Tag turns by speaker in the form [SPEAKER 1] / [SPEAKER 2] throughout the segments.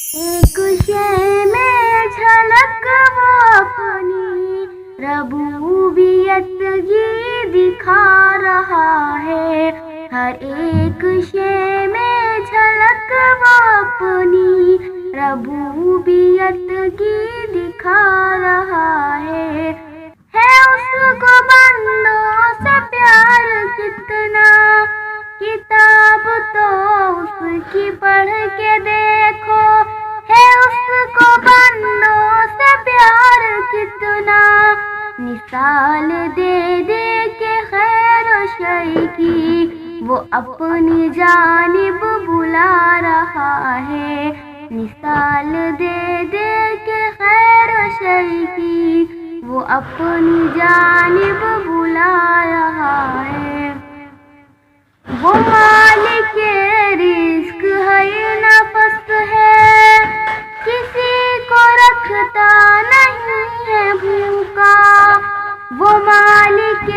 [SPEAKER 1] ایک شے میں جھلک وہ اپنی ربوبیت کی دکھا رہا ہے، ہر ایک شے میں جھلک وہ اپنی ربوبیت کی دکھا رہا ہے اس کو بندوں سے پیار کتنا، کتاب تو اس کی پڑھ کے دیکھو، ہے اس کو بندوں سے پیار کتنا، مثال دے دے کے خیر و شر کی وہ اپنی جانب بلا رہا ہے، مثال دے دے کے خیر و شر کی وہ اپنی جانب بلا رہا ہے۔ وہ مالک رزق ہے، نفس ہے، کسی کو رکھتا نہیں ہے بھوکا، وہ مالک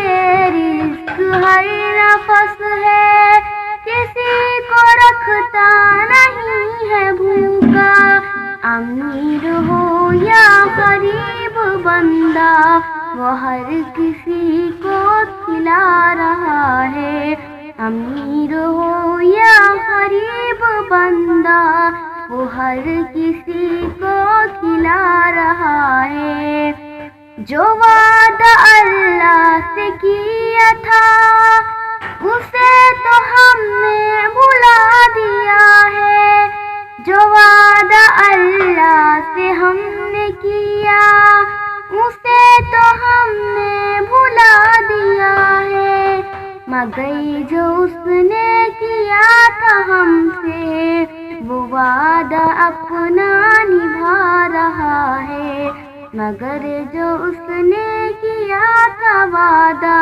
[SPEAKER 1] رزق ہے، نفس ہے، کسی کو رکھتا نہیں ہے بھوکا، امیر ہو یا غریب بندہ وہ ہر کسی کو کھلا رہا ہے، امیر ہو یا غریب بندہ وہ ہر کسی کو کھلا رہا ہے۔ جو وعدہ اللہ سے کیا تھا اسے تو ہم نے بھلا دیا ہے، جو وعدہ اللہ سے ہم نے کیا اسے تو ہم نے بھلا دیا ہے، مگر جو اس نے کیا تھا ہم سے وہ وعدہ اپنا نبھا رہا ہے، مگر جو اس نے کیا تھا وعدہ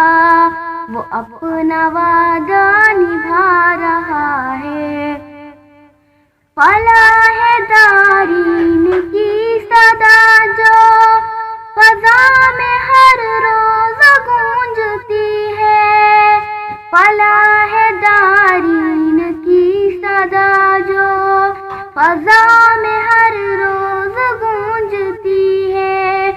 [SPEAKER 1] وہ اپنا وعدہ نبھا رہا ہے۔ فلاح دارین کی صدا جو فضا میں ہر روز گونجتی ہے، فلاح دارین کی صدا جو فضا میں ہر روز گونجتی ہے،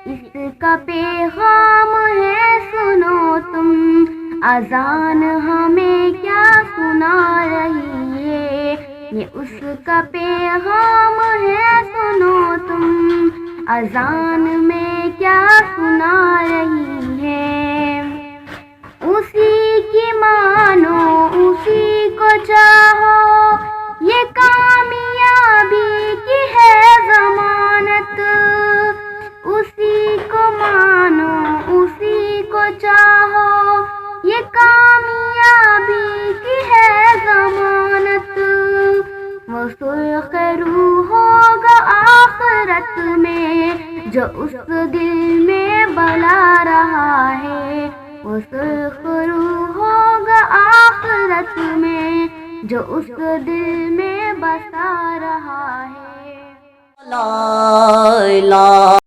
[SPEAKER 1] اس کا پیغام ہے سنو تم، اذان ہمیں کیا سنا رہی ہے، یہ اس کا پیغام ہے سنو تم، اذان میں کیا سنا رہی ہے، اسی کی مانو اسی کو چاہو، یہ کامیابی کی ہے ضمانت، اسی کو مانو اسی کو چاہو، یہ کامیابی کی ہے ضمانت، وہ سرخ روح ہوگا آخرت میں جو اس دل میں بلا رہا ہے، وہ سرخ روح ہوگا آخرت میں جو اس دل میں بسا رہا ہے۔
[SPEAKER 2] لا الہ